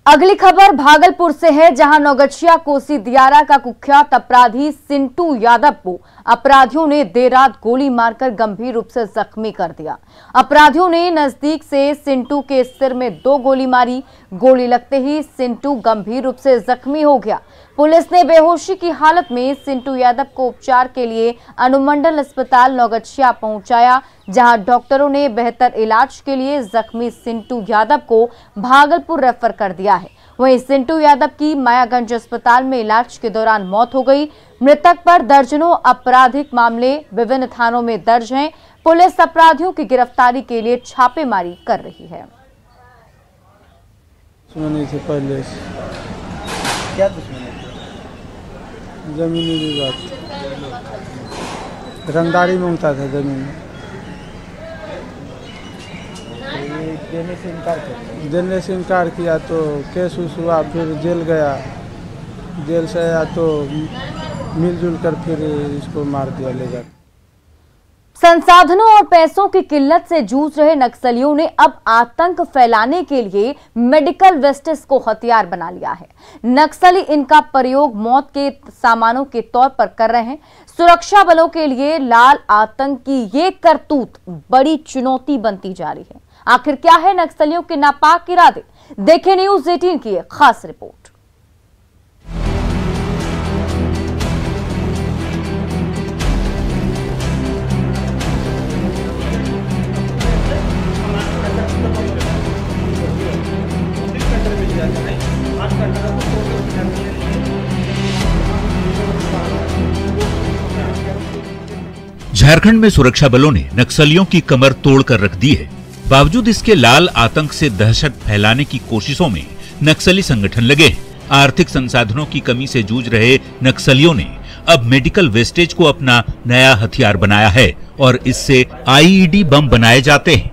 अगली खबर भागलपुर से है, जहां नौगछिया कोसी दियारा का कुख्यात अपराधी सिंटू यादव को अपराधियों ने देर रात गोली मारकर गंभीर रूप से जख्मी कर दिया। अपराधियों ने नजदीक से सिंटू के सिर में 2 गोली मारी। गोली लगते ही सिंटू गंभीर रूप से जख्मी हो गया। पुलिस ने बेहोशी की हालत में सिंटू यादव को उपचार के लिए अनुमंडल अस्पताल नौगछिया पहुंचाया, जहां डॉक्टरों ने बेहतर इलाज के लिए जख्मी सिंटू यादव को भागलपुर रेफर कर दिया है। वहीं सिंटू यादव की मायागंज अस्पताल में इलाज के दौरान मौत हो गई। मृतक पर दर्जनों आपराधिक मामले विभिन्न थानों में दर्ज हैं। पुलिस अपराधियों की गिरफ्तारी के लिए छापेमारी कर रही है। दुश्मनी से पहले क्या दुश्मनी? जमीनी विवाद, रंगदारी मांगता था जमीन। देने से इनकार किया तो केस उस हुआ, फिर जेल गया। जेल से आया तो मिलजुल कर फिर इसको मार दिया ले जाकर। संसाधनों और पैसों की किल्लत से जूझ रहे नक्सलियों ने अब आतंक फैलाने के लिए मेडिकल वेस्टेज को हथियार बना लिया है। नक्सली इनका प्रयोग मौत के सामानों के तौर पर कर रहे हैं। सुरक्षा बलों के लिए लाल आतंक की ये करतूत बड़ी चुनौती बनती जा रही है। आखिर क्या है नक्सलियों के नापाक इरादे? देखें न्यूज़ 18 की एक खास रिपोर्ट। झारखंड में सुरक्षा बलों ने नक्सलियों की कमर तोड़कर रख दी है। बावजूद इसके लाल आतंक से दहशत फैलाने की कोशिशों में नक्सली संगठन लगे हैं। आर्थिक संसाधनों की कमी से जूझ रहे नक्सलियों ने अब मेडिकल वेस्टेज को अपना नया हथियार बनाया है और इससे आईईडी बम बनाए जाते हैं।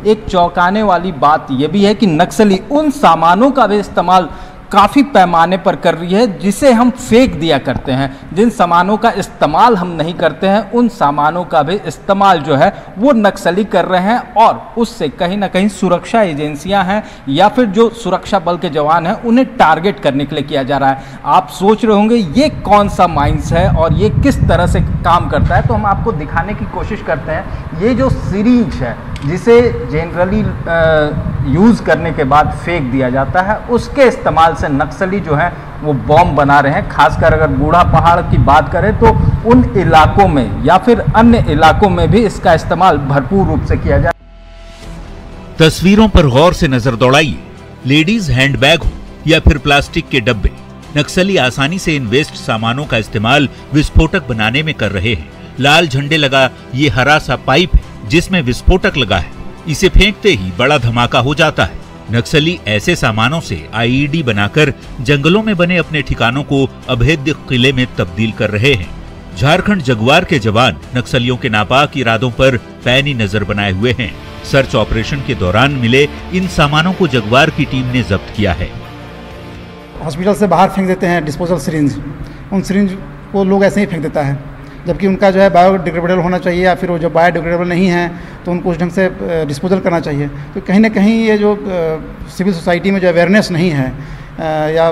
एक चौंकाने वाली बात यह भी है कि नक्सली उन सामानों का भी इस्तेमाल काफ़ी पैमाने पर कर रही है जिसे हम फेंक दिया करते हैं। जिन सामानों का इस्तेमाल हम नहीं करते हैं उन सामानों का भी इस्तेमाल जो है वो नक्सली कर रहे हैं और उससे कहीं ना कहीं सुरक्षा एजेंसियां हैं या फिर जो सुरक्षा बल के जवान हैं उन्हें टारगेट करने के लिए किया जा रहा है। आप सोच रहे होंगे ये कौन सा माइंस है और ये किस तरह से काम करता है, तो हम आपको दिखाने की कोशिश करते हैं। ये जो सीरीज है जिसे जनरली यूज़ करने के बाद फेंक दिया जाता है, उसके इस्तेमाल से नक्सली जो है वो बॉम्ब बना रहे हैं। खासकर अगर बूढ़ा पहाड़ की बात करें तो उन इलाकों में या फिर अन्य इलाकों में भी इसका इस्तेमाल भरपूर रूप से किया जाए। तस्वीरों पर गौर से नजर दौड़ाइए। लेडीज हैंडबैग हो या फिर प्लास्टिक के डब्बे, नक्सली आसानी से इन वेस्ट सामानों का इस्तेमाल विस्फोटक बनाने में कर रहे हैं। लाल झंडे लगा ये हरा सा पाइप है जिसमें विस्फोटक लगा है। इसे फेंकते ही बड़ा धमाका हो जाता है। नक्सली ऐसे सामानों से आईईडी बनाकर जंगलों में बने अपने ठिकानों को अभेद्य किले में तब्दील कर रहे हैं। झारखंड जगुआर के जवान नक्सलियों के नापाक इरादों पर पैनी नजर बनाए हुए हैं। सर्च ऑपरेशन के दौरान मिले इन सामानों को जगुआर की टीम ने जब्त किया है। हॉस्पिटल से बाहर फेंक देते हैं डिस्पोजल सिरिंज, उन सिरिंज को लोग ऐसे ही फेंक देता है, जबकि उनका जो है बायोडिग्रेडेबल होना चाहिए या फिर वो जो बायोडिग्रेडेबल नहीं है तो उनको उस ढंग से डिस्पोजल करना चाहिए। तो कहीं ना कहीं ये जो सिविल सोसाइटी में जो अवेयरनेस नहीं है या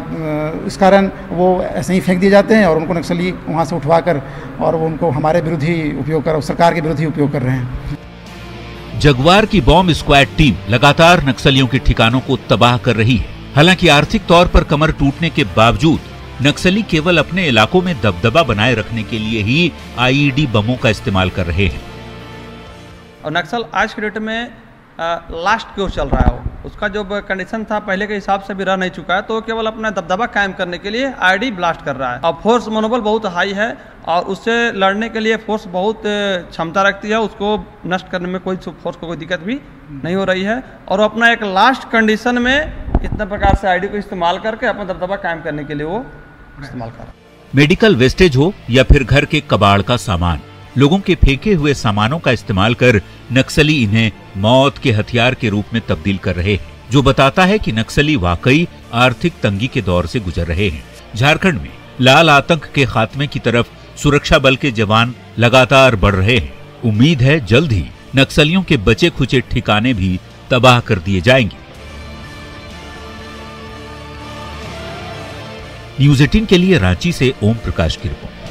इस कारण वो ऐसे ही फेंक दिए जाते हैं और उनको नक्सली वहाँ से उठवाकर और वो उनको हमारे विरुद्ध ही उपयोग कर, सरकार के विरुद्ध ही उपयोग कर रहे हैं। जगुआर की बॉम्ब स्क्वाड टीम लगातार नक्सलियों के ठिकानों को तबाह कर रही है। हालांकि आर्थिक तौर पर कमर टूटने के बावजूद नक्सली केवल अपने इलाकों में दबदबा बनाए रखने के लिए ही आईईडी बमों का इस्तेमाल कर रहे हैं। और नक्सल आज के डेट में लास्ट की ओर चल रहा है। उसका जो कंडीशन था पहले के हिसाब से भी रह नहीं चुका है, तो केवल अपना दबदबा कायम करने के लिए आईडी ब्लास्ट कर रहा है। और फोर्स मनोबल बहुत हाई है और उससे लड़ने के लिए फोर्स बहुत क्षमता रखती है। उसको नष्ट करने में कोई फोर्स को कोई दिक्कत भी नहीं हो रही है और अपना एक लास्ट कंडीशन में इतना प्रकार से आईडी को इस्तेमाल करके अपना दबदबा कायम करने के लिए वो इस्तेमाल कर रहा है। मेडिकल वेस्टेज हो या फिर घर के कबाड़ का सामान, लोगों के फेंके हुए सामानों का इस्तेमाल कर नक्सली इन्हें मौत के हथियार के रूप में तब्दील कर रहे हैं, जो बताता है कि नक्सली वाकई आर्थिक तंगी के दौर से गुजर रहे हैं। झारखंड में लाल आतंक के खात्मे की तरफ सुरक्षा बल के जवान लगातार बढ़ रहे हैं। उम्मीद है जल्द ही नक्सलियों के बचे खुचे ठिकाने भी तबाह कर दिए जाएंगे। न्यूज 18 के लिए रांची से ओम प्रकाश की रिपोर्ट।